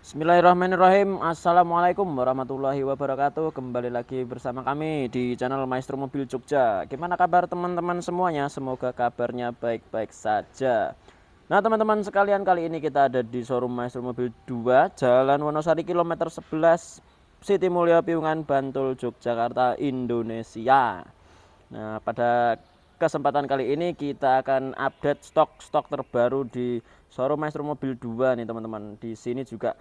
Bismillahirrahmanirrahim. Assalamualaikum warahmatullahi wabarakatuh. Kembali lagi bersama kami di channel Maestro Mobil Jogja. Gimana kabar teman-teman semuanya? Semoga kabarnya baik-baik saja. Nah teman-teman sekalian, kali ini kita ada di showroom Maestro Mobil 2, Jalan Wonosari kilometer 11, Siti Mulya Piungan, Bantul, Yogyakarta, Indonesia. Nah pada kesempatan kali ini kita akan update stok-stok terbaru di showroom Maestro Mobil 2 nih teman-teman. Di sini juga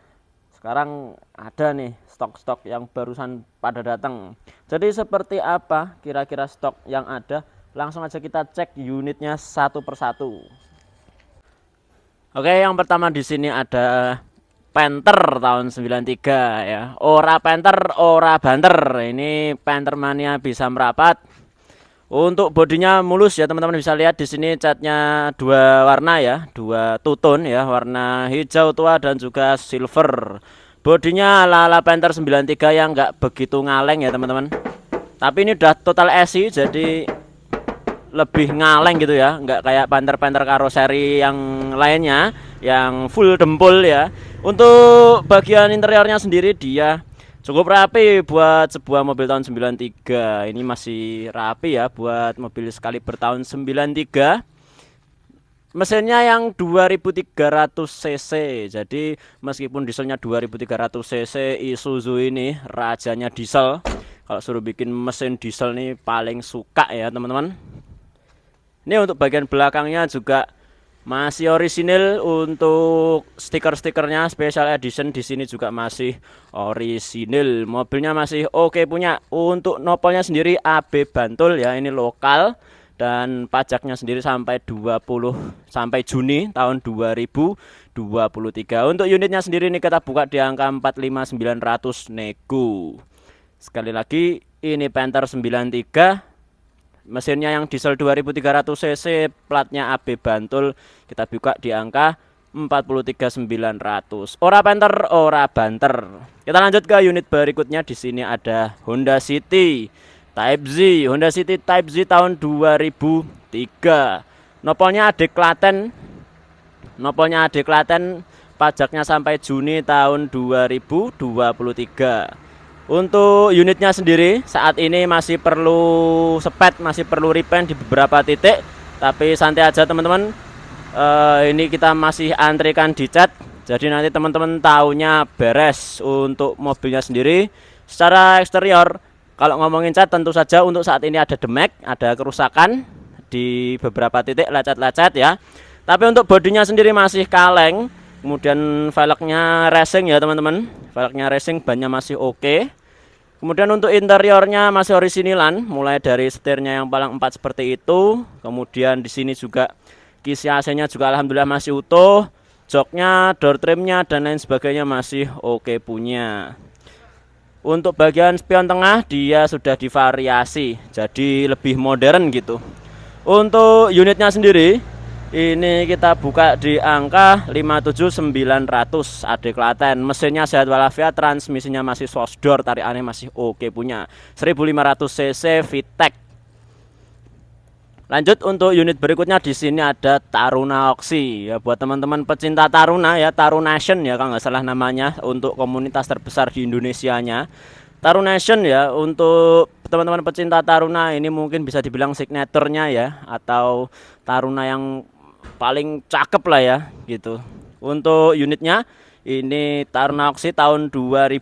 sekarang ada nih stok-stok yang barusan pada datang. Jadi seperti apa kira-kira stok yang ada? Langsung aja kita cek unitnya satu persatu. Oke, yang pertama di sini ada Panther tahun 93 ya. Ora Panther, ora banter. Ini Panther Mania bisa merapat. Untuk bodinya mulus ya teman-teman, bisa lihat di sini catnya dua warna ya, dua two-tone ya, warna hijau tua dan juga silver. Bodinya ala-ala Panther 93 yang nggak begitu ngaleng ya teman-teman. Tapi ini udah total SI jadi lebih ngaleng gitu ya, nggak kayak Panther-Panther karoseri yang lainnya yang full dempul ya. Untuk bagian interiornya sendiri dia cukup rapi buat sebuah mobil tahun 93. Ini masih rapi ya buat mobil sekali bertahun 93. Mesinnya yang 2300 cc. Jadi meskipun dieselnya 2300 cc, Isuzu ini rajanya diesel. Kalau suruh bikin mesin diesel nih paling suka ya teman-teman. Ini untuk bagian belakangnya juga masih orisinil. Untuk stiker-stikernya special edition di sini juga masih orisinil. Mobilnya masih oke punya. Untuk nopolnya sendiri AB Bantul ya, ini lokal dan pajaknya sendiri sampai 20 sampai Juni tahun 2023. Untuk unitnya sendiri ini kita buka di angka 45.900 nego. Sekali lagi ini Panther 93. Mesinnya yang diesel 2300 cc, platnya AB Bantul, kita buka di angka 43.900. Ora Panther, ora banter. Kita lanjut ke unit berikutnya. Di sini ada Honda City Type Z. Honda City Type Z tahun 2003. Nopolnya adik Klaten. Nopolnya adik Klaten, pajaknya sampai Juni tahun 2023. Untuk unitnya sendiri saat ini masih perlu spet, masih perlu repaint di beberapa titik. Tapi santai aja teman-teman, ini kita masih antrikan dicat. Jadi nanti teman-teman tahunya beres. Untuk mobilnya sendiri secara eksterior, kalau ngomongin cat tentu saja untuk saat ini ada demek, ada kerusakan di beberapa titik, lecet-lecet ya. Tapi untuk bodinya sendiri masih kaleng. Kemudian velgnya racing ya teman-teman, velgnya racing, bannya masih oke. Kemudian untuk interiornya masih orisinilan, mulai dari setirnya yang paling 4 seperti itu. Kemudian di sini juga kisi AC-nya juga alhamdulillah masih utuh. Joknya, door trimnya dan lain sebagainya masih oke punya. Untuk bagian spion tengah dia sudah divariasi, jadi lebih modern gitu. Untuk unitnya sendiri ini kita buka di angka 57.900 AD Klaten. Mesinnya sehat walafiat, transmisinya masih sosdor, tarikannya masih oke punya. 1500 cc VTEC. Lanjut untuk unit berikutnya, di sini ada Taruna Oxy. Ya buat teman-teman pecinta Taruna ya, Tarunation ya kalau nggak salah namanya, untuk komunitas terbesar di Indonesianya. Tarunation ya, untuk teman-teman pecinta Taruna ini mungkin bisa dibilang signaturnya ya, atau Taruna yang paling cakep lah ya gitu. Untuk unitnya ini Taruna Oxy tahun 2005.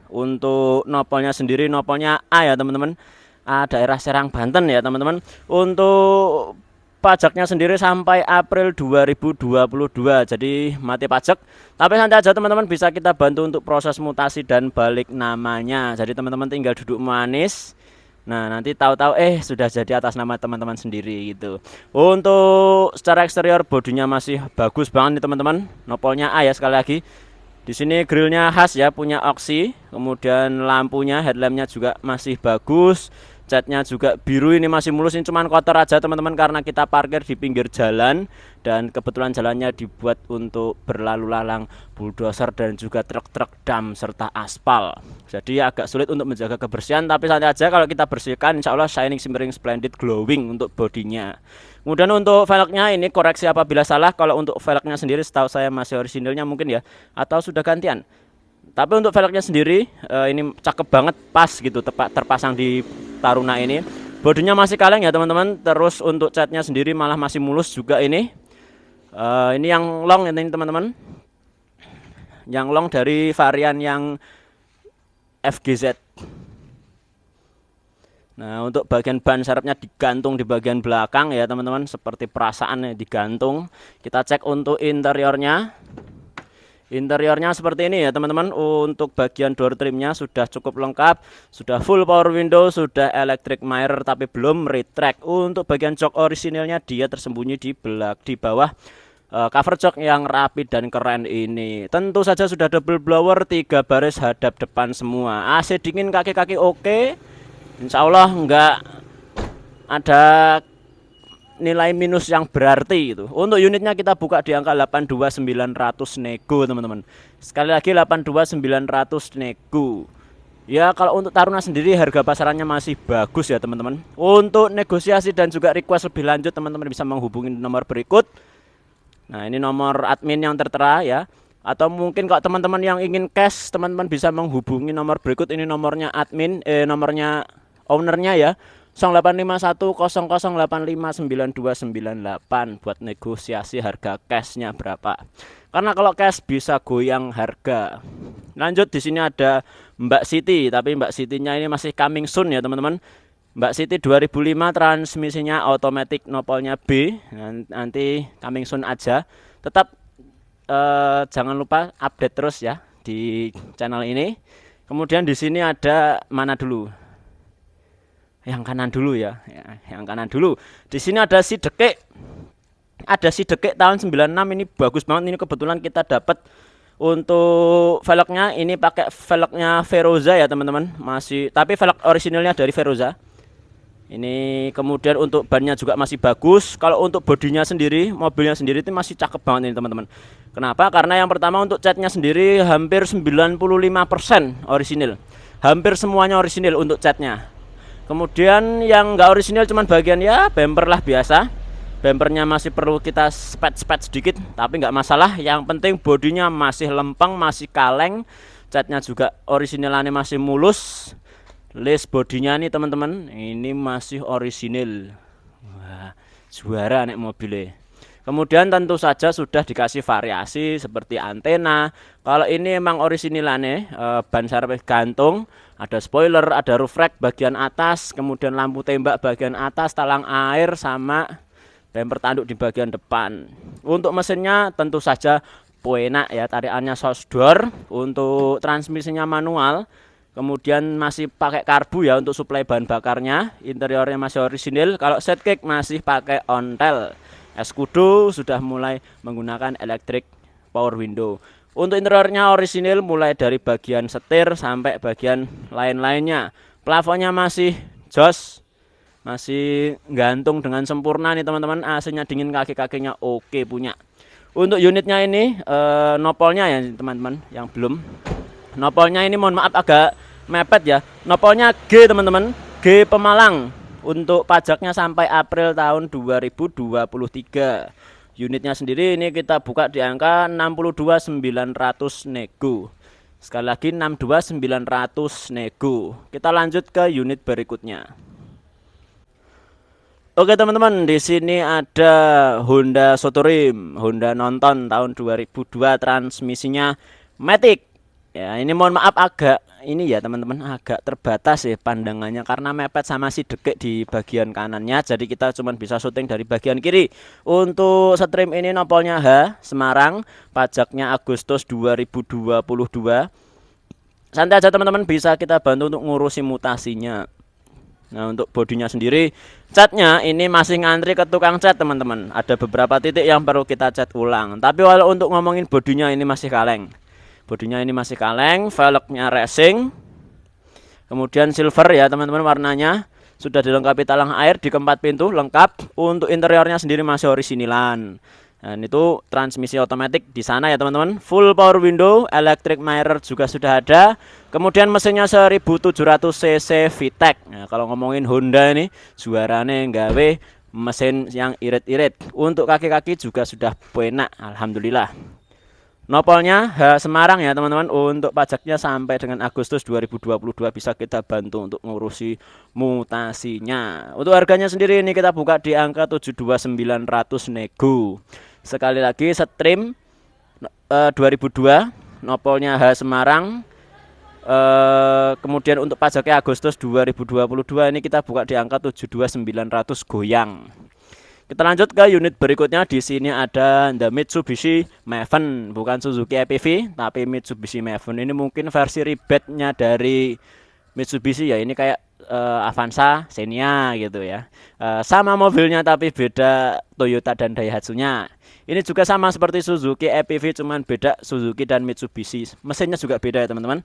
Untuk nopolnya sendiri nopolnya A ya teman-teman, A daerah Serang Banten ya teman-teman. Untuk pajaknya sendiri sampai April 2022, jadi mati pajak. Tapi santai aja teman-teman, bisa kita bantu untuk proses mutasi dan balik namanya. Jadi teman-teman tinggal duduk manis. Nah nanti tahu-tahu sudah jadi atas nama teman-teman sendiri gitu. Untuk secara eksterior bodinya masih bagus banget nih teman-teman. Nopolnya A ya sekali lagi. Di sini grillnya khas ya, punya Oxy. Kemudian lampunya, headlampnya juga masih bagus. Catnya juga biru, ini masih mulus, ini cuman kotor aja teman-teman karena kita parkir di pinggir jalan dan kebetulan jalannya dibuat untuk berlalu lalang bulldozer dan juga truk-truk dam serta aspal. Jadi agak sulit untuk menjaga kebersihan, tapi santai aja, kalau kita bersihkan insya Allah shining, shimmering, splendid, glowing untuk bodinya. Kemudian untuk velgnya ini koreksi apabila salah. Kalau untuk velgnya sendiri setahu saya masih orisinilnya mungkin ya, atau sudah gantian. Tapi untuk velgnya sendiri ini cakep banget, pas gitu, tepat terpasang di Taruna ini. Bodinya masih kaleng ya teman-teman. Terus untuk catnya sendiri malah masih mulus juga ini. Ini yang long ini teman-teman. Yang long dari varian yang FGZ. Nah, untuk bagian ban serepnya digantung di bagian belakang ya teman-teman, seperti perasaan ya, digantung. Kita cek untuk interiornya. Interiornya seperti ini ya teman-teman. Untuk bagian door trimnya sudah cukup lengkap, sudah full power window, sudah electric mirror tapi belum retract. Untuk bagian jok orisinilnya dia tersembunyi di bawah cover jok yang rapi dan keren ini. Tentu saja sudah double blower, 3 baris hadap depan semua. AC dingin, kaki-kaki oke. Insya Allah enggak ada nilai minus yang berarti itu. Untuk unitnya kita buka di angka 82.900 nego teman-teman. Sekali lagi 82.900 nego. Ya kalau untuk Taruna sendiri harga pasarannya masih bagus ya teman-teman. Untuk negosiasi dan juga request lebih lanjut teman-teman bisa menghubungi nomor berikut. Nah ini nomor admin yang tertera ya. Atau mungkin kalau teman-teman yang ingin cash, teman-teman bisa menghubungi nomor berikut. Ini nomornya admin, nomornya ownernya ya, 085100859298 buat negosiasi harga cashnya berapa. Karena kalau cash bisa goyang harga. Lanjut, di sini ada Mbak Siti, tapi Mbak Sitinya ini masih coming soon ya teman-teman. Mbak Siti 2005, transmisinya automatic, nopolnya B. Nanti coming soon aja. Tetap jangan lupa update terus ya di channel ini. Kemudian di sini ada mana dulu? Yang kanan dulu ya, yang kanan dulu. Di sini ada si dekek. Ada si dekek tahun 96, ini bagus banget. Ini kebetulan kita dapat untuk velgnya ini pakai velgnya Feroza ya teman-teman. Masih, tapi velg orisinilnya dari Feroza. Ini kemudian untuk bannya juga masih bagus. Kalau untuk bodinya sendiri, mobilnya sendiri itu masih cakep banget ini teman-teman. Kenapa? Karena yang pertama untuk catnya sendiri hampir 95% orisinil. Hampir semuanya orisinil untuk catnya. Kemudian yang nggak orisinil cuman bagian ya bumper lah biasa. Bumpernya masih perlu kita spet-spet sedikit, tapi nggak masalah. Yang penting bodinya masih lempeng, masih kaleng. Catnya juga orisinilannya masih mulus. List bodinya nih teman-teman, ini masih orisinil. Wah, juara nek mobilnya. Kemudian tentu saja sudah dikasih variasi seperti antena. Kalau ini emang orisinilannya, ban serep gantung, ada spoiler, ada roof rack bagian atas, kemudian lampu tembak bagian atas, talang air sama bumper tanduk di bagian depan. Untuk mesinnya tentu saja enak ya, tarikannya source door. Untuk transmisinya manual. Kemudian masih pakai karbu ya untuk suplai bahan bakarnya. Interiornya masih orisinil. Kalau seatkick masih pakai ontel. Escudo sudah mulai menggunakan electric power window. Untuk interiornya orisinil mulai dari bagian setir sampai bagian lain-lainnya. Plafonnya masih jos, masih gantung dengan sempurna nih teman-teman. AC-nya dingin, kaki-kakinya oke punya. Untuk unitnya ini nopolnya ya teman-teman yang belum. Nopolnya ini mohon maaf agak mepet ya. Nopolnya G teman-teman, G Pemalang. Untuk pajaknya sampai April tahun 2023. Unitnya sendiri ini kita buka di angka 62.900 nego. Sekali lagi 62.900 nego. Kita lanjut ke unit berikutnya. Oke teman-teman, di sini ada Honda Sotorim, Honda Nonton tahun 2002, transmisinya Matic. Ya, ini mohon maaf agak ini ya teman-teman, agak terbatas ya pandangannya karena mepet sama si dekek di bagian kanannya. Jadi kita cuma bisa syuting dari bagian kiri. Untuk stream ini nopolnya H Semarang, pajaknya Agustus 2022. Santai aja teman-teman, bisa kita bantu untuk ngurusi mutasinya. Nah untuk bodinya sendiri, catnya ini masih ngantri ke tukang cat teman-teman. Ada beberapa titik yang perlu kita cat ulang. Tapi kalau untuk ngomongin bodinya ini masih kaleng. Bodinya ini masih kaleng, velgnya racing. Kemudian silver ya teman-teman warnanya. Sudah dilengkapi talang air di keempat pintu lengkap. Untuk interiornya sendiri masih orisinilan. Dan itu transmisi otomatis di sana ya teman-teman. Full power window, electric mirror juga sudah ada. Kemudian mesinnya 1700 cc VTEC. Nah, kalau ngomongin Honda ini juarane nggawe mesin yang irit-irit. Untuk kaki-kaki juga sudah penak, alhamdulillah. Nopolnya Semarang ya teman-teman. Untuk pajaknya sampai dengan Agustus 2022 bisa kita bantu untuk ngurusi mutasinya. Untuk harganya sendiri ini kita buka di angka 72.900 nego. Sekali lagi stream 2002 nopolnya Semarang. Kemudian untuk pajaknya Agustus 2022 ini kita buka di angka 72.900 goyang. Kita lanjut ke unit berikutnya. Di sini ada The Mitsubishi Maven, bukan Suzuki EPV, tapi Mitsubishi Maven. Ini mungkin versi rebate-nya dari Mitsubishi ya. Ini kayak Avanza Xenia gitu ya. Sama mobilnya tapi beda Toyota dan Daihatsu-nya. Ini juga sama seperti Suzuki EPV, cuman beda Suzuki dan Mitsubishi. Mesinnya juga beda ya teman-teman.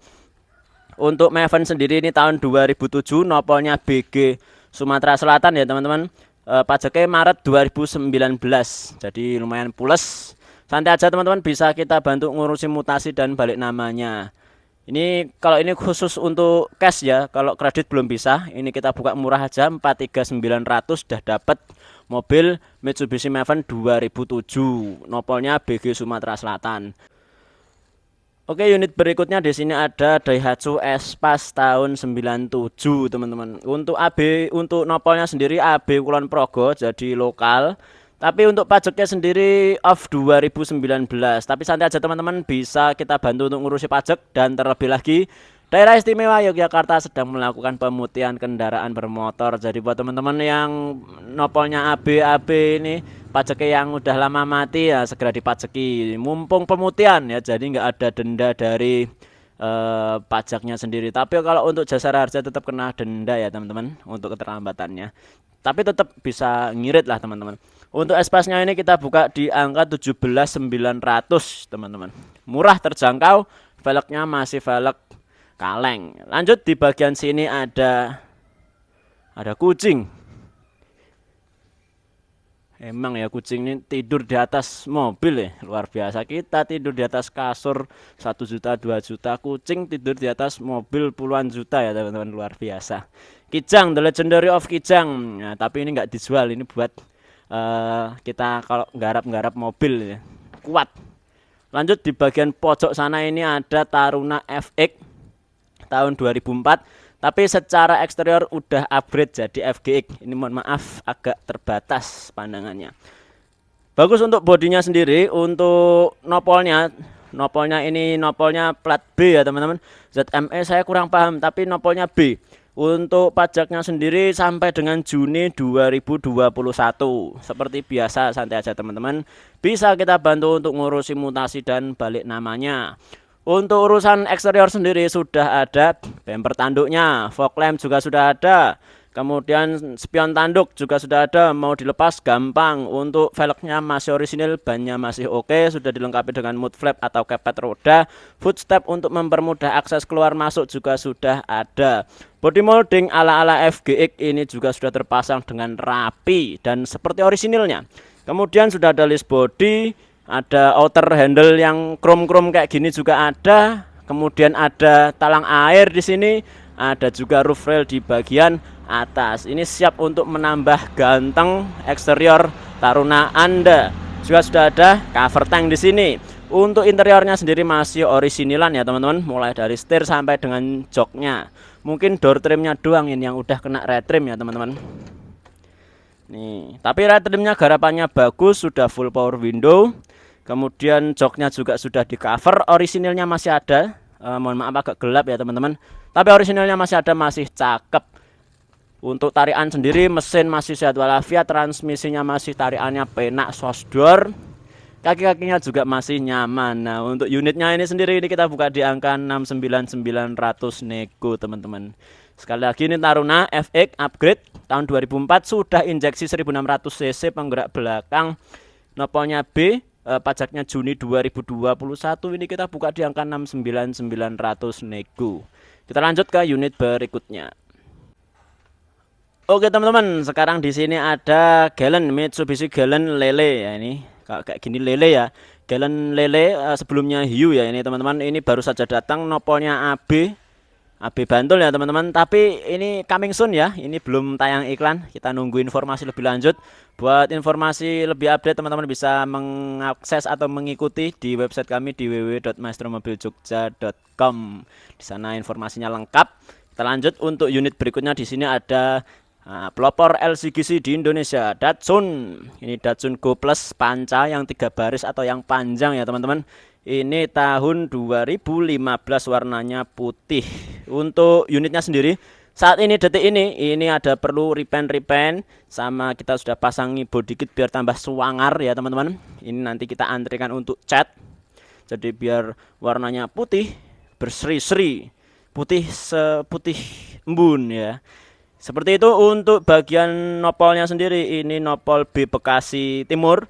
Untuk Maven sendiri ini tahun 2007, nopolnya BG Sumatera Selatan ya teman-teman. Pajaknya Maret 2019, jadi lumayan pules. Santai aja teman-teman, bisa kita bantu ngurusin mutasi dan balik namanya. Ini kalau ini khusus untuk cash ya, kalau kredit belum bisa. Ini kita buka murah aja 43.900 sudah dapat mobil Mitsubishi Maven 2007, nopolnya BG Sumatera Selatan. Oke, unit berikutnya di sini ada Daihatsu Espas tahun 97 teman-teman. Untuk AB, untuk nopolnya sendiri AB Kulon Progo, jadi lokal. Tapi untuk pajaknya sendiri off 2019. Tapi santai aja teman-teman, bisa kita bantu untuk ngurusi pajak. Dan terlebih lagi Daerah Istimewa Yogyakarta sedang melakukan pemutihan kendaraan bermotor. Jadi buat teman-teman yang nopolnya AB ini pajaknya yang udah lama mati ya segera dipajaki. Mumpung pemutihan ya, jadi nggak ada denda dari pajaknya sendiri. Tapi kalau untuk jasa harja tetap kena denda ya teman-teman untuk keterlambatannya. Tapi tetap bisa ngirit lah teman-teman. Untuk espasnya ini kita buka di angka 17.900 teman-teman. Murah, terjangkau, velgnya masih velg kaleng. Lanjut di bagian sini ada kucing. Emang ya kucing ini tidur di atas mobil ya, luar biasa. Kita tidur di atas kasur 1 juta 2 juta, kucing tidur di atas mobil puluhan juta ya teman-teman, luar biasa. Kijang, The Legendary of Kijang. Nah, tapi ini nggak dijual, ini buat kita kalau nggarap mobil ya. Kuat. Lanjut di bagian pojok sana ini ada Taruna FX tahun 2004, tapi secara eksterior udah upgrade jadi FGX. Ini mohon maaf agak terbatas pandangannya. Bagus untuk bodinya sendiri. Untuk nopolnya ini nopolnya plat B ya teman-teman. ZME saya kurang paham, tapi nopolnya B. Untuk pajaknya sendiri sampai dengan Juni 2021. Seperti biasa, santai aja teman-teman, bisa kita bantu untuk ngurusi mutasi dan balik namanya. Untuk urusan eksterior sendiri sudah ada bumper tanduknya, fog lamp juga sudah ada, kemudian spion tanduk juga sudah ada, mau dilepas gampang. Untuk velgnya masih orisinil, bannya masih oke, sudah dilengkapi dengan mud flap atau kepet roda. Footstep untuk mempermudah akses keluar masuk juga sudah ada. Body molding ala-ala FGX ini juga sudah terpasang dengan rapi dan seperti orisinilnya. Kemudian sudah ada list body, ada outer handle yang krom-krom kayak gini juga ada. Kemudian ada talang air di sini, ada juga roof rail di bagian atas. Ini siap untuk menambah ganteng eksterior Taruna Anda. Juga sudah ada cover tank di sini. Untuk interiornya sendiri masih orisinilan ya teman-teman, mulai dari setir sampai dengan joknya. Mungkin door trimnya doang ini yang udah kena retrim ya teman-teman. Nih, tapi retrimnya garapannya bagus, sudah full power window. Kemudian joknya juga sudah di cover, orisinilnya masih ada. Mohon maaf agak gelap ya teman-teman, tapi orisinilnya masih ada, masih cakep. Untuk tarikan sendiri mesin masih sehat walafiat, transmisinya masih tarikannya penak sosdor, kaki-kakinya juga masih nyaman. Nah, untuk unitnya ini sendiri ini kita buka di angka 69.900 nego teman-teman. Sekali lagi ini Taruna FX upgrade tahun 2004, sudah injeksi 1600 cc, penggerak belakang, nopolnya B. Pajaknya Juni 2021, ini kita buka di angka 69.900 nego. Kita lanjut ke unit berikutnya. Oke teman-teman, sekarang di sini ada Galen, Mitsubishi Galen Lele ya, ini kayak gini Lele ya. Galen Lele sebelumnya hiu ya ini teman-teman, ini baru saja datang, nopolnya AB. AB Bantul ya teman-teman. Tapi ini coming soon ya. Ini belum tayang iklan. Kita nunggu informasi lebih lanjut. Buat informasi lebih update teman-teman bisa mengakses atau mengikuti di website kami di www.maestromobiljogja.com. Di sana informasinya lengkap. Kita lanjut untuk unit berikutnya. Di sini ada pelopor LCGC di Indonesia, Datsun. Ini Datsun Go Plus panca yang 3 baris atau yang panjang ya teman-teman. Ini tahun 2015, warnanya putih. Untuk unitnya sendiri saat ini detik ini ada perlu repaint sama kita sudah pasangi body kit biar tambah swanger ya teman-teman. Ini nanti kita antrikan untuk cat. Jadi biar warnanya putih berseri-seri, putih seputih embun ya. Seperti itu. Untuk bagian nopolnya sendiri, ini nopol B Bekasi Timur.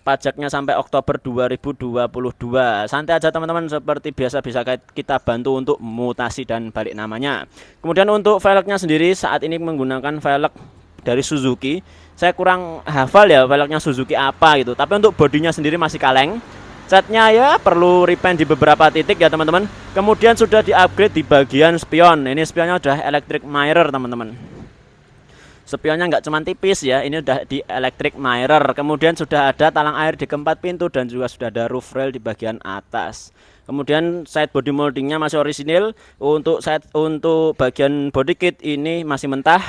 Pajaknya sampai Oktober 2022. Santai aja teman-teman, seperti biasa bisa kita bantu untuk mutasi dan balik namanya. Kemudian untuk velgnya sendiri saat ini menggunakan velg dari Suzuki. Saya kurang hafal ya velgnya Suzuki apa gitu. Tapi untuk bodinya sendiri masih kaleng. Catnya ya perlu repaint di beberapa titik ya teman-teman. Kemudian sudah di-upgrade di bagian spion. Ini spionnya udah electric mirror teman-teman. Spionnya nggak cuma tipis ya, ini udah di electric mirror. Kemudian sudah ada talang air di keempat pintu dan juga sudah ada roof rail di bagian atas. Kemudian side body moldingnya masih orisinil. Untuk bagian body kit ini masih mentah.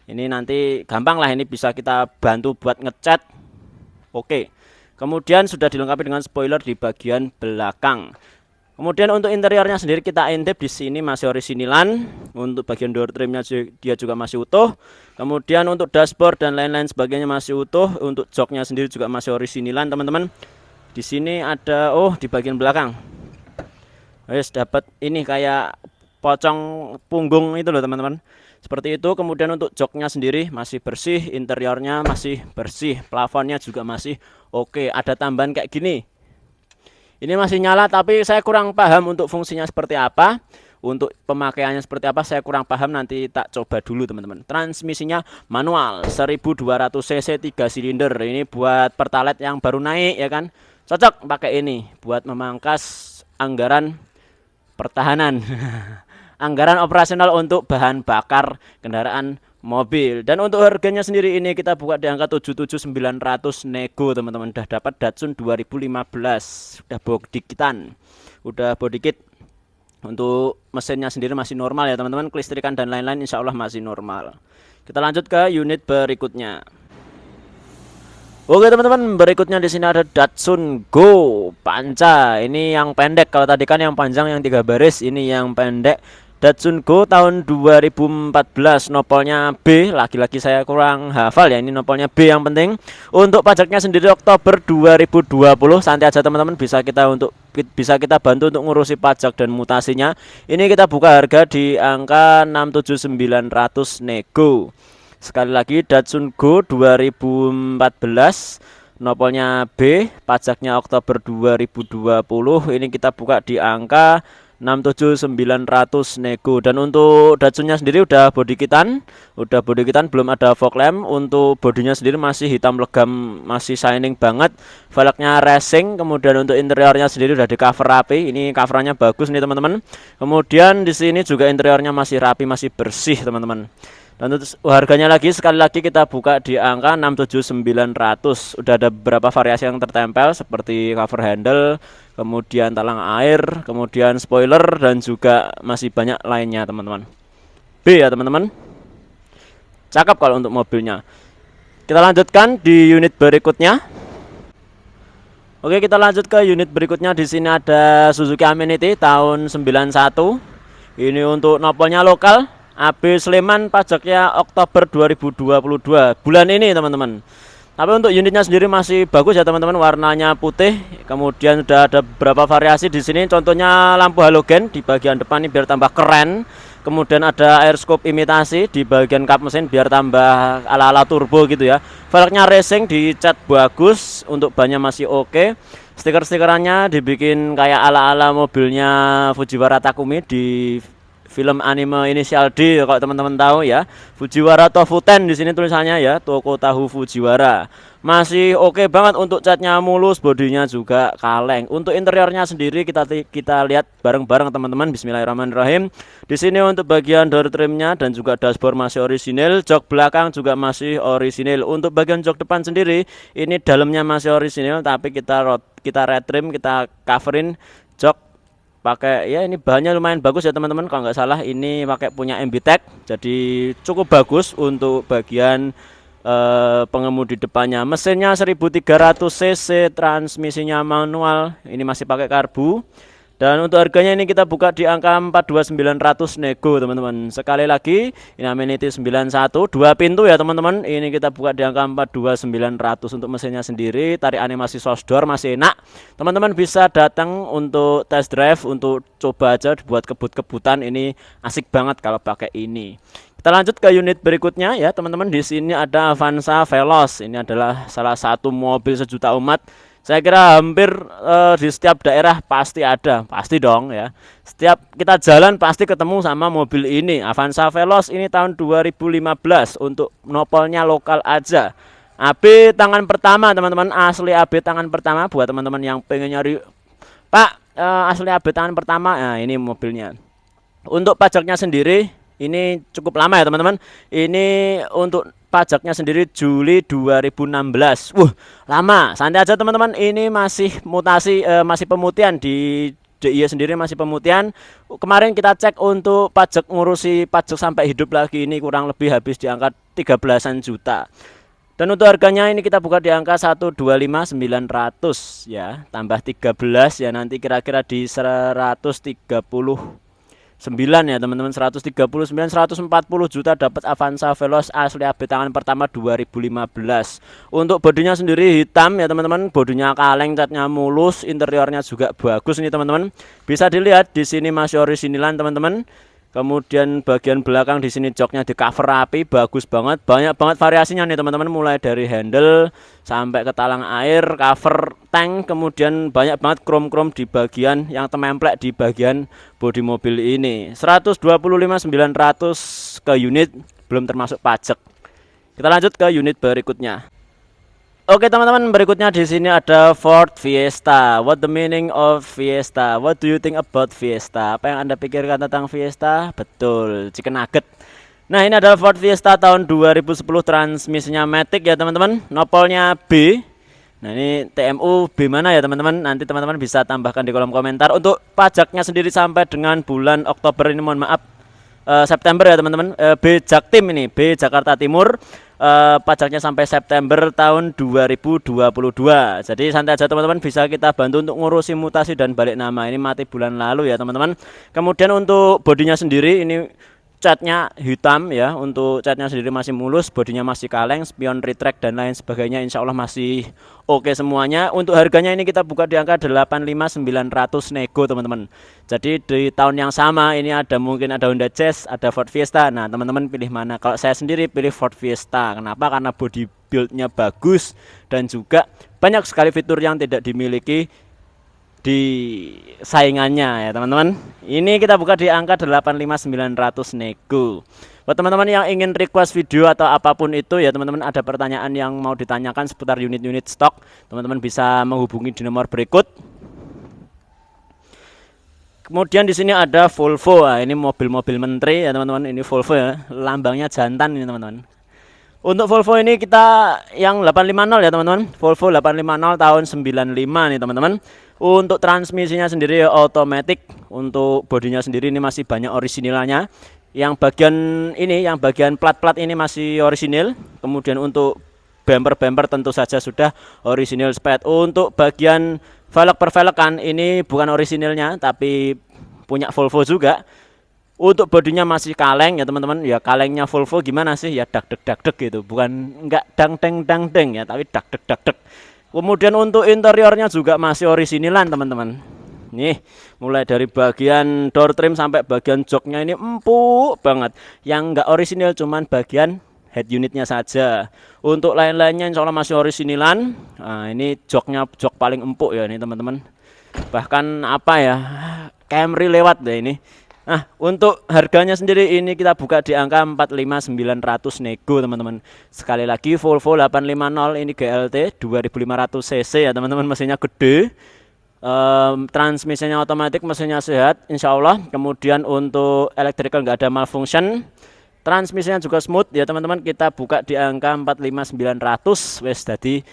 Ini nanti gampang lah, ini bisa kita bantu buat ngecat. Oke. Kemudian sudah dilengkapi dengan spoiler di bagian belakang. Kemudian untuk interiornya sendiri kita intip di sini masih orisinilan. Untuk bagian door trimnya dia juga masih utuh. Kemudian untuk dashboard dan lain-lain sebagainya masih utuh. Untuk joknya sendiri juga masih orisinilan teman-teman. Di sini ada di bagian belakang. Wes dapat ini kayak pocong punggung itu loh teman-teman. Seperti itu. Kemudian untuk joknya sendiri masih bersih, interiornya masih bersih, plafonnya juga masih oke. Ada tambahan kayak gini. Ini masih nyala tapi saya kurang paham untuk fungsinya seperti apa. Untuk pemakaiannya seperti apa saya kurang paham, nanti tak coba dulu teman-teman. Transmisinya manual 1200 cc 3 silinder. Ini buat Pertalite yang baru naik ya kan. Cocok pakai ini buat memangkas anggaran pertahanan. Anggaran operasional untuk bahan bakar kendaraan mobil. Dan untuk harganya sendiri ini kita buka di angka 77.900 nego teman-teman. Udah dapat Datsun 2015, udah body kitan, udah body kit. Untuk mesinnya sendiri masih normal ya teman-teman, kelistrikan dan lain-lain insya Allah masih normal. Kita lanjut ke unit berikutnya. Oke teman-teman, berikutnya di sini ada Datsun Go panca. Ini yang pendek, kalau tadi kan yang panjang yang 3 baris, ini yang pendek. Datsun Go tahun 2014, nopolnya B. Lagi-lagi saya kurang hafal ya, ini nopolnya B yang penting. Untuk pajaknya sendiri Oktober 2020. Santai aja teman-teman, bisa kita bantu untuk ngurusi pajak dan mutasinya. Ini kita buka harga di angka 67.900 nego. Sekali lagi Datsun Go 2014, nopolnya B, pajaknya Oktober 2020. Ini kita buka di angka 67.900 nego. Dan untuk Datsunnya sendiri udah body kitan, belum ada fog lamp. Untuk bodinya sendiri masih hitam legam, masih shining banget. Velgnya racing. Kemudian untuk interiornya sendiri udah di cover rapi. Ini coverannya bagus nih teman-teman. Kemudian di sini juga interiornya masih rapi, masih bersih teman-teman. Dan untuk harganya lagi sekali lagi kita buka di angka 67.900. Udah ada beberapa variasi yang tertempel seperti cover handle, kemudian talang air, kemudian spoiler, dan juga masih banyak lainnya teman-teman. B ya teman-teman. Cakep kalau untuk mobilnya. Kita lanjutkan di unit berikutnya. Oke, kita lanjut ke unit berikutnya. Di sini ada Suzuki Amenity tahun 91. Ini untuk nopolnya lokal, AB Sleman, pajaknya Oktober 2022 bulan ini teman-teman. Tapi untuk unitnya sendiri masih bagus ya teman-teman, warnanya putih. Kemudian sudah ada beberapa variasi di sini, contohnya lampu halogen di bagian depan ini biar tambah keren. Kemudian ada air scope imitasi di bagian kap mesin biar tambah ala-ala turbo gitu ya. Velgnya racing, dicat bagus, untuk bannya masih oke. Stiker-stikerannya dibikin kayak ala-ala mobilnya Fujiwara Takumi di film anime Inisial D kalau teman-teman tahu ya. Fujiwara Tofuten di sini tulisannya ya, toko tahu Fujiwara. Masih oke banget untuk catnya mulus, bodinya juga kaleng. Untuk interiornya sendiri kita lihat bareng-bareng teman-teman. Bismillahirrahmanirrahim. Di sini untuk bagian door trimnya dan juga dashboard masih orisinil, jok belakang juga masih orisinil. Untuk bagian jok depan sendiri ini dalamnya masih orisinil tapi kita retrim, kita coverin jok pakai ya, ini bahannya lumayan bagus ya teman-teman. Kalau nggak salah ini pakai punya MBTech, jadi cukup bagus untuk bagian pengemudi depannya. Mesinnya 1300 cc, transmisinya manual, ini masih pakai karbu. Dan untuk harganya ini kita buka di angka 42.900 nego teman-teman. Sekali lagi ini Amenity 91 2 pintu ya teman-teman. Ini kita buka di angka 42.900 untuk mesinnya sendiri. Tarik animasi source-door masih enak. Teman-teman bisa datang untuk test drive, untuk coba aja buat kebut-kebutan. Ini asik banget kalau pakai ini. Kita lanjut ke unit berikutnya ya teman-teman. Di sini ada Avanza Veloz. Ini adalah salah satu mobil sejuta umat. Saya kira hampir di setiap daerah pasti ada, pasti dong ya. Setiap kita jalan pasti ketemu sama mobil ini. Avanza Veloz ini tahun 2015 untuk nopolnya lokal aja. AB tangan pertama teman-teman, asli AB tangan pertama buat teman-teman yang pengen nyari Pak asli AB tangan pertama. Nah ini mobilnya. Untuk pajaknya sendiri ini cukup lama ya teman-teman. Ini untuk pajaknya sendiri Juli 2016. Lama. Santai aja teman-teman. Ini masih mutasi, masih pemutihan di DIY sendiri, masih pemutihan. Kemarin kita cek untuk pajak, ngurusi pajak sampai hidup lagi ini kurang lebih habis di angka 13-an juta. Dan untuk harganya ini kita buka di angka 125.900 ya, tambah 13 ya, nanti kira-kira di 139 ya teman-teman, 139 140 juta dapat Avanza Veloz asli AB tangan pertama 2015. Untuk bodinya sendiri hitam ya teman-teman, bodinya kaleng, catnya mulus, interiornya juga bagus nih teman-teman. Bisa dilihat di sini masih orisinilan teman-teman. Kemudian bagian belakang di sini joknya di cover rapi, bagus banget, banyak banget variasinya nih teman-teman, mulai dari handle sampai ke talang air, cover tank, kemudian banyak banget krom-krom di bagian yang template di bagian bodi mobil ini. 125.900 ke unit, belum termasuk pajak. Kita lanjut ke unit berikutnya. Oke teman-teman, berikutnya di sini ada Ford Fiesta. What the meaning of Fiesta? What do you think about Fiesta? Apa yang Anda pikirkan tentang Fiesta? Betul, chicken nugget. Nah, ini adalah Ford Fiesta tahun 2010, transmisinya matic ya teman-teman. Nopolnya B. Nah, ini TMU B mana ya teman-teman? Nanti teman-teman bisa tambahkan di kolom komentar. Untuk pajaknya sendiri sampai dengan bulan Oktober ini, mohon maaf, September ya teman-teman. B Jaktim ini, B Jakarta Timur. Pajaknya sampai September tahun 2022. Jadi santai aja teman-teman, bisa kita bantu untuk ngurusi mutasi dan balik nama. Ini mati bulan lalu ya teman-teman. Kemudian untuk bodinya sendiri ini catnya hitam ya. Untuk catnya sendiri masih mulus, bodinya masih kaleng, spion retract dan lain sebagainya insya Allah masih oke semuanya. Untuk harganya ini kita buka di angka 85.900 nego teman-teman. Jadi di tahun yang sama ini mungkin ada Honda Jazz, ada Ford Fiesta. Nah teman-teman pilih mana? Kalau saya sendiri pilih Ford Fiesta. Kenapa? Karena body build-nya bagus dan juga banyak sekali fitur yang tidak dimiliki di saingannya ya teman-teman. Ini kita buka di angka 85.900 nego. Buat teman-teman yang ingin request video atau apapun itu ya teman-teman, ada pertanyaan yang mau ditanyakan seputar unit-unit stok, teman-teman bisa menghubungi di nomor berikut. Kemudian di sini ada Volvo. Nah, ini mobil-mobil menteri ya teman-teman. Ini Volvo ya, lambangnya jantan ini teman-teman. Untuk Volvo ini kita yang 850 ya teman-teman. Volvo 850 tahun 95 nih teman-teman. Untuk transmisinya sendiri ya otomatis. Untuk bodinya sendiri ini masih banyak orisinilnya. Yang bagian ini, yang bagian plat-plat ini masih orisinil. Kemudian untuk bumper-bumper tentu saja sudah orisinil sped. Untuk bagian velg pervelgan ini bukan orisinilnya tapi punya Volvo juga. Untuk bodinya masih kaleng ya teman-teman. Ya kalengnya Volvo gimana sih? Ya dak dek gitu. Bukan enggak dang deng ya, tapi dak dek. Kemudian untuk interiornya juga masih orisinilan teman-teman. Nih, mulai dari bagian door trim sampai bagian joknya ini empuk banget. Yang enggak orisinil cuman bagian head unitnya saja. Untuk lain-lainnya insya Allah masih orisinilan. Nah, ini joknya jok paling empuk ya ini teman-teman. Bahkan apa ya, Camry lewat deh ini. Nah, untuk harganya sendiri ini kita buka di angka 45.900 nego teman-teman. Sekali lagi Volvo 850 ini GLT 2500 cc ya teman-teman, mesinnya gede. Transmisinya otomatis, mesinnya sehat insya Allah. Kemudian untuk electrical nggak ada malfunction, transmisinya juga smooth ya teman-teman. Kita buka di angka 45.900 wes tadi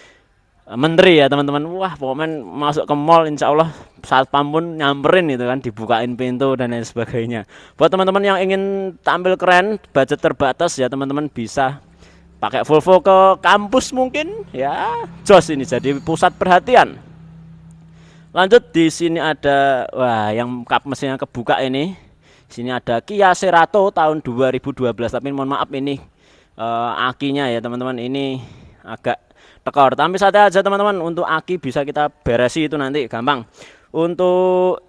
menteri ya teman-teman. Wah pokoknya masuk ke mall insya Allah saat pun nyamperin itu kan, dibukain pintu dan lain sebagainya. Buat teman-teman yang ingin tampil keren, budget terbatas ya teman-teman, bisa pakai Volvo ke kampus mungkin ya, jos ini jadi pusat perhatian. Lanjut di sini ada, wah yang kap mesinnya kebuka ini. Sini ada Kia Cerato tahun 2012, tapi mohon maaf ini akinya ya teman-teman, ini agak tekor. Tapi santai aja teman-teman, untuk aki bisa kita beresi itu nanti gampang. Untuk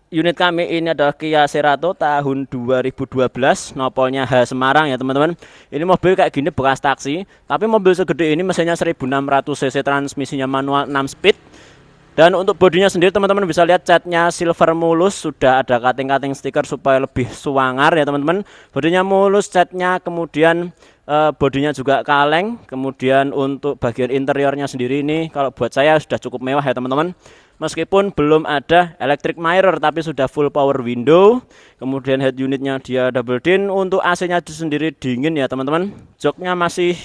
unit kami ini adalah Kia Cerato tahun 2012, nopolnya H Semarang ya teman-teman. Ini mobil kayak gini bekas taksi, tapi mobil segede ini mesinnya 1600 cc, transmisinya manual 6 speed. Dan untuk bodinya sendiri teman-teman bisa lihat catnya silver mulus, sudah ada cutting-cutting stiker supaya lebih suangar ya teman-teman. Bodinya mulus catnya, kemudian bodinya juga kaleng. Kemudian untuk bagian interiornya sendiri ini kalau buat saya sudah cukup mewah ya teman-teman. Meskipun belum ada electric mirror tapi sudah full power window. Kemudian head unitnya dia double din. Untuk AC-nya sendiri dingin ya teman-teman. Joknya masih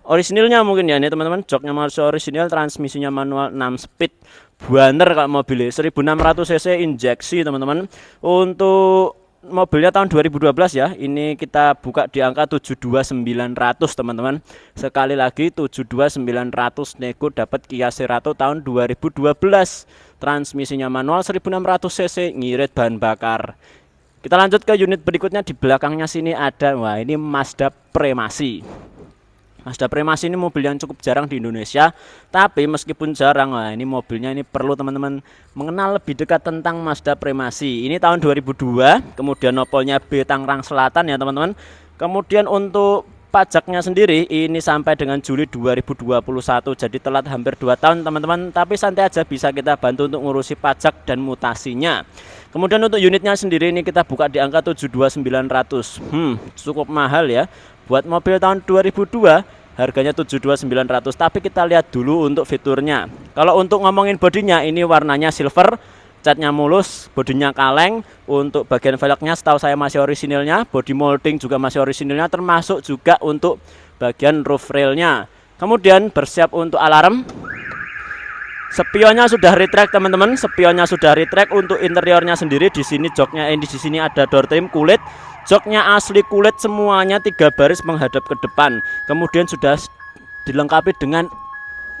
orisinilnya mungkin ya ini teman-teman, joknya masih orisinil, transmisinya manual 6 speed. Banner kalau mobilnya 1600 cc injeksi teman-teman. Untuk mobilnya tahun 2012 ya, ini kita buka di angka 72.900 teman-teman. Sekali lagi 72.900 nego dapat Kia Cerato tahun 2012. Transmisinya manual 1600 cc, ngirit bahan bakar. Kita lanjut ke unit berikutnya. Di belakangnya sini ada, wah ini Mazda Premasi. Mazda Premasi ini mobil yang cukup jarang di Indonesia, tapi meskipun jarang, nah ini mobilnya ini perlu teman-teman mengenal lebih dekat tentang Mazda Premasi. Ini tahun 2002, kemudian nopolnya B Tangerang Selatan ya teman-teman. Kemudian untuk pajaknya sendiri ini sampai dengan Juli 2021, jadi telat hampir 2 tahun teman-teman, tapi santai aja, bisa kita bantu untuk ngurusi pajak dan mutasinya. Kemudian untuk unitnya sendiri ini kita buka di angka 72.900. Cukup mahal ya. Buat mobil tahun 2002 harganya 72.900, tapi kita lihat dulu untuk fiturnya. Kalau untuk ngomongin bodinya, ini warnanya silver, catnya mulus, bodinya kaleng. Untuk bagian velgnya setahu saya masih orisinilnya, body molding juga masih orisinilnya, termasuk juga untuk bagian roof railnya. Kemudian bersiap untuk alarm. Spionnya sudah retract teman-teman, spionnya sudah retract. Untuk interiornya sendiri di sini joknya ini, di sini ada door trim kulit. Joknya asli kulit semuanya, 3 baris menghadap ke depan. Kemudian sudah dilengkapi dengan,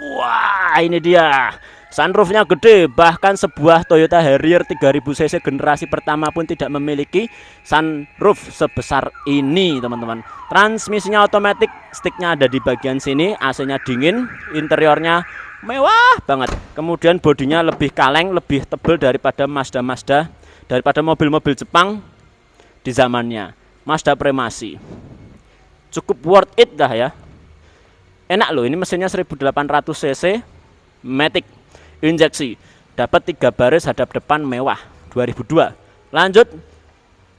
wah ini dia, sunroofnya gede. Bahkan sebuah Toyota Harrier 3000 cc generasi pertama pun tidak memiliki sunroof sebesar ini teman-teman. Transmisinya otomatis, sticknya ada di bagian sini, AC-nya dingin, interiornya mewah banget. Kemudian bodinya lebih kaleng, lebih tebal daripada Mazda, daripada mobil-mobil Jepang di zamannya. Mazda Premasi cukup worth it dah ya. Enak loh, ini mesinnya 1800 cc matic injeksi, dapat 3 baris hadap depan mewah 2002. Lanjut.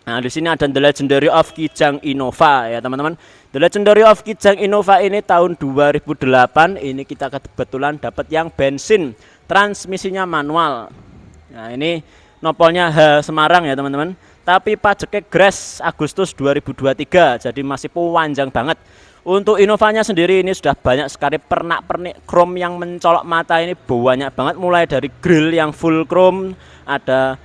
Nah, di sini ada The Legendary of Kijang Innova ya teman-teman. The Legendary of Kijang Innova ini tahun 2008. Ini kita kebetulan dapat yang bensin, transmisinya manual. Nah, ini nopolnya H Semarang ya teman-teman. Tapi pajaknya Gres Agustus 2023, jadi masih panjang banget. Untuk Innovanya sendiri ini sudah banyak sekali pernak-pernik chrome yang mencolok mata, ini banyak banget, mulai dari grill yang full chrome, ada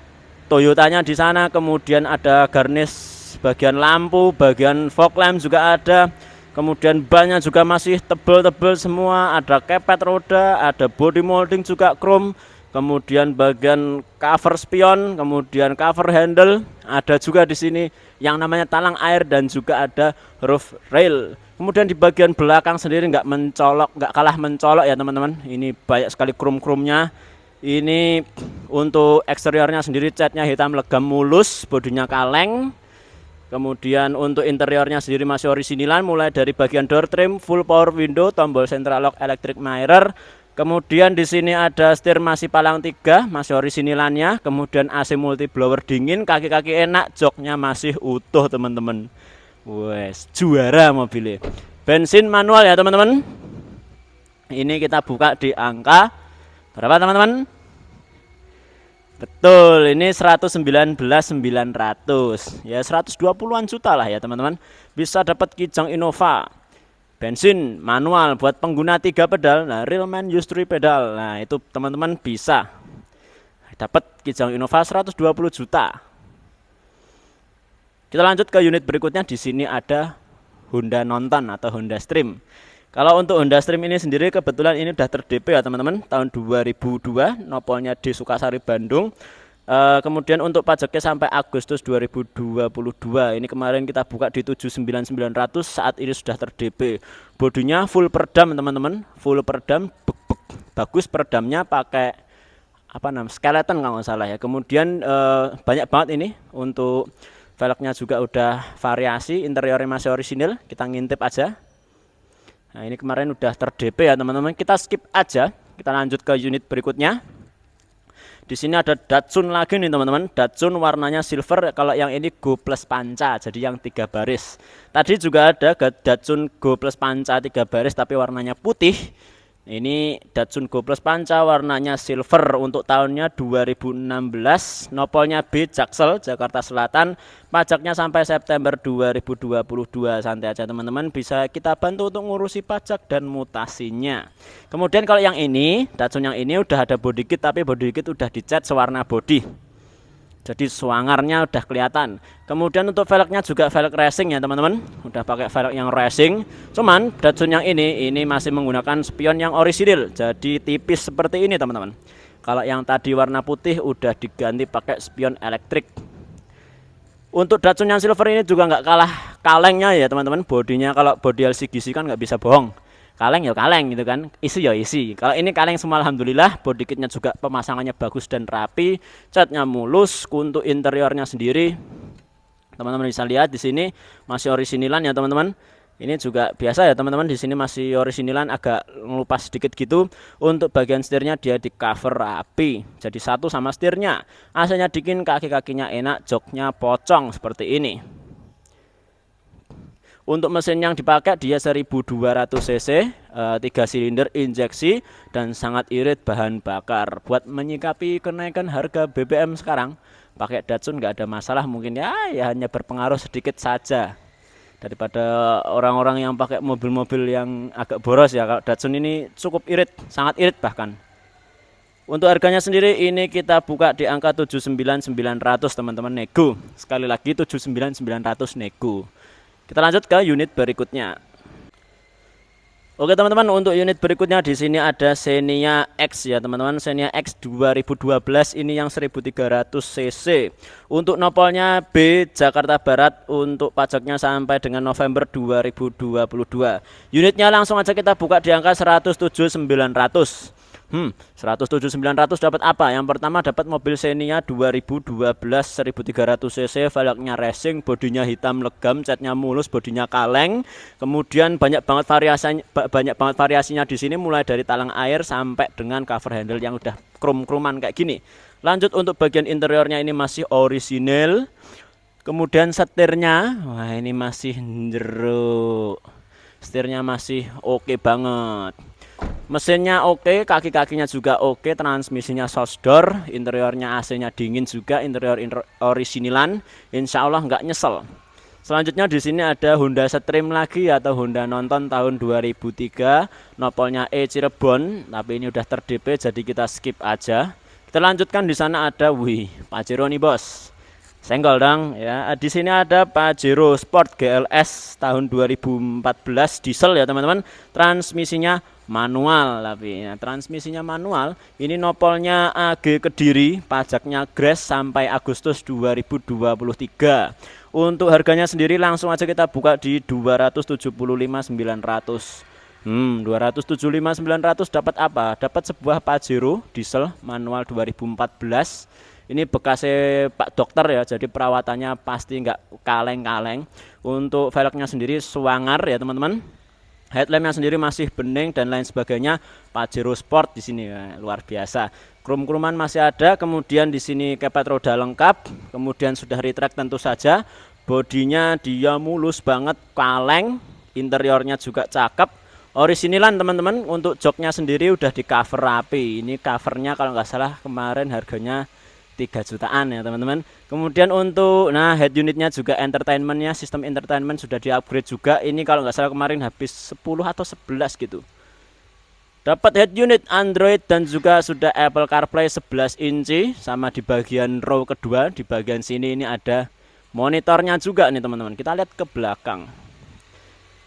Toyotanya di sana, kemudian ada garnish bagian lampu, bagian fog lamp juga ada. Kemudian bannya juga masih tebel-tebel semua, ada kepet roda, ada body molding juga chrome. Kemudian bagian cover spion, kemudian cover handle, ada juga di sini yang namanya talang air dan juga ada roof rail. Kemudian di bagian belakang sendiri nggak mencolok, nggak kalah mencolok ya teman-teman. Ini banyak sekali krum-krumnya. Ini untuk eksteriornya sendiri catnya hitam legam mulus, bodinya kaleng. Kemudian untuk interiornya sendiri masih orisinilan, mulai dari bagian door trim, full power window, tombol central lock, electric mirror. Kemudian di sini ada setir masih palang 3, masih orisinilannya. Kemudian AC multi blower dingin, kaki-kaki enak, joknya masih utuh teman-teman. Wes, juara mobilnya. Bensin manual ya teman-teman. Ini kita buka di angka berapa teman-teman? Betul, ini 119.900. Ya 120-an juta lah ya teman-teman. Bisa dapat Kijang Innova. Bensin manual buat pengguna 3 pedal. Nah, Realman use 3 pedal. Nah, itu teman-teman bisa dapat Kijang Innova 120 juta. Kita lanjut ke unit berikutnya. Di sini ada Honda Nonton atau Honda Stream. Kalau untuk Honda Stream ini sendiri kebetulan ini udah ter-DP ya teman-teman, tahun 2002, nopolnya di Sukasari Bandung. Kemudian untuk pajaknya sampai Agustus 2022. Ini kemarin kita buka di 79.900, saat ini sudah ter-DP. Bodinya full peredam teman-teman, full peredam, bagus peredamnya, pakai apa namanya, skeleton kalau nggak salah ya. Kemudian banyak banget ini untuk velgnya juga udah variasi, interiornya masih orisinil, kita ngintip aja. Nah ini kemarin udah ter-DP ya teman-teman, kita skip aja, kita lanjut ke unit berikutnya. Di sini ada Datsun lagi nih teman-teman, Datsun warnanya silver. Kalau yang ini Go Plus Panca, jadi yang 3 baris. Tadi juga ada Datsun Go Plus Panca 3 baris tapi warnanya putih. Ini Datsun Go Plus Panca warnanya silver untuk tahunnya 2016. Nopolnya B Jaksel, Jakarta Selatan. Pajaknya sampai September 2022. Santai aja teman-teman, bisa kita bantu untuk ngurusi pajak dan mutasinya. Kemudian kalau yang ini, Datsun yang ini udah ada body kit, tapi body kit udah dicat sewarna body. Jadi swangarnya udah kelihatan. Kemudian untuk velgnya juga velg racing ya teman-teman. Udah pakai velg yang racing. Cuman Datsun yang ini masih menggunakan spion yang orisinil. Jadi tipis seperti ini teman-teman. Kalau yang tadi warna putih udah diganti pakai spion elektrik. Untuk Datsun yang silver ini juga nggak kalah kalengnya ya teman-teman. Bodinya kalau bodi LCGC kan nggak bisa bohong. Kaleng ya kaleng gitu kan, isi ya isi. Kalau ini kaleng semua alhamdulillah, body kitnya juga pemasangannya bagus dan rapi, catnya mulus. Untuk interiornya sendiri teman-teman bisa lihat di sini masih orisinilan ya teman-teman. Ini juga biasa ya teman-teman, di sini masih orisinilan, agak ngelupas sedikit gitu. Untuk bagian setirnya dia di cover rapi, jadi satu sama setirnya. AC-nya dingin, kaki-kakinya enak, joknya pocong seperti ini. Untuk mesin yang dipakai dia 1200 cc, 3 silinder injeksi, dan sangat irit bahan bakar. Buat menyikapi kenaikan harga BBM sekarang, pakai Datsun nggak ada masalah, mungkin ya hanya berpengaruh sedikit saja. Daripada orang-orang yang pakai mobil-mobil yang agak boros ya, kalau Datsun ini cukup irit, sangat irit bahkan. Untuk harganya sendiri ini kita buka di angka 79.900 teman-teman, nego. Sekali lagi 79.900 nego. Kita lanjut ke unit berikutnya. Oke teman-teman, untuk unit berikutnya di sini ada Xenia X ya teman-teman, Xenia X 2012, ini yang 1300 cc. Untuk nopolnya B Jakarta Barat, untuk pajaknya sampai dengan November 2022. Unitnya langsung aja kita buka di angka 107.900. 107.900 dapat apa? Yang pertama dapat mobil Xenia 2012 1300 cc, velgnya racing, bodinya hitam legam, catnya mulus, bodinya kaleng. Kemudian banyak banget variasinya di sini, mulai dari talang air sampai dengan cover handle yang udah krum-kruman kayak gini. Lanjut untuk bagian interiornya ini masih orisinil. Kemudian setirnya, wah ini masih jeruk. Setirnya masih oke banget. Mesinnya oke, kaki-kakinya juga oke, transmisinya source-door, interiornya AC-nya dingin juga, interior orisinilan, insya Allah nggak nyesel. Selanjutnya di sini ada Honda Stream lagi atau Honda Nonton tahun 2003, nopolnya E Cirebon, tapi ini udah ter-DP jadi kita skip aja. Kita lanjutkan, di sana ada Pajero nih bos. Senggol dong ya. Di sini ada Pajero Sport GLS tahun 2014 diesel ya teman-teman. Transmisinya manual, tapi ya, transmisinya manual. Ini nopolnya AG Kediri, pajaknya Gres sampai Agustus 2023. Untuk harganya sendiri langsung aja kita buka di 275.900. 275.900 dapat apa? Dapat sebuah Pajero diesel manual 2014. Ini bekasnya Pak Dokter ya, jadi perawatannya pasti nggak kaleng-kaleng. Untuk velgnya sendiri swanger ya teman-teman. Headlampnya sendiri masih bening dan lain sebagainya. Pajero Sport di sini luar biasa. Krum-kruman masih ada. Kemudian di sini kepet roda lengkap. Kemudian sudah retract tentu saja. Bodinya dia mulus banget, kaleng. Interiornya juga cakep. Orisinilan teman-teman. Untuk joknya sendiri udah di cover rapi. Ini covernya kalau nggak salah kemarin harganya 3 jutaan ya teman-teman. Kemudian untuk head unitnya juga entertainmentnya, sistem entertainment sudah di upgrade juga. Ini kalau nggak salah kemarin habis 10 atau 11 gitu. Dapat head unit Android dan juga sudah Apple CarPlay 11 inci. Sama di bagian row kedua, di bagian sini ini ada monitornya juga nih teman-teman. Kita lihat ke belakang.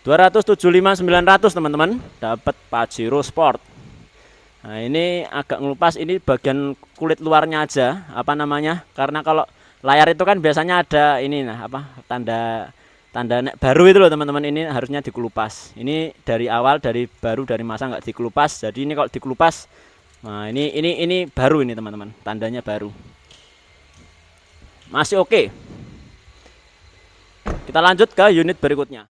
275.900 teman-teman. Dapat Pajero Sport. Nah ini agak ngelupas, ini bagian kulit luarnya aja, apa namanya, karena kalau layar itu kan biasanya ada ini tanda baru itu loh teman-teman. Ini harusnya dikelupas. Ini dari awal, dari baru, dari masa nggak dikelupas. Jadi ini kalau dikelupas, nah ini baru ini teman-teman, tandanya baru. Masih oke. Kita lanjut ke unit berikutnya.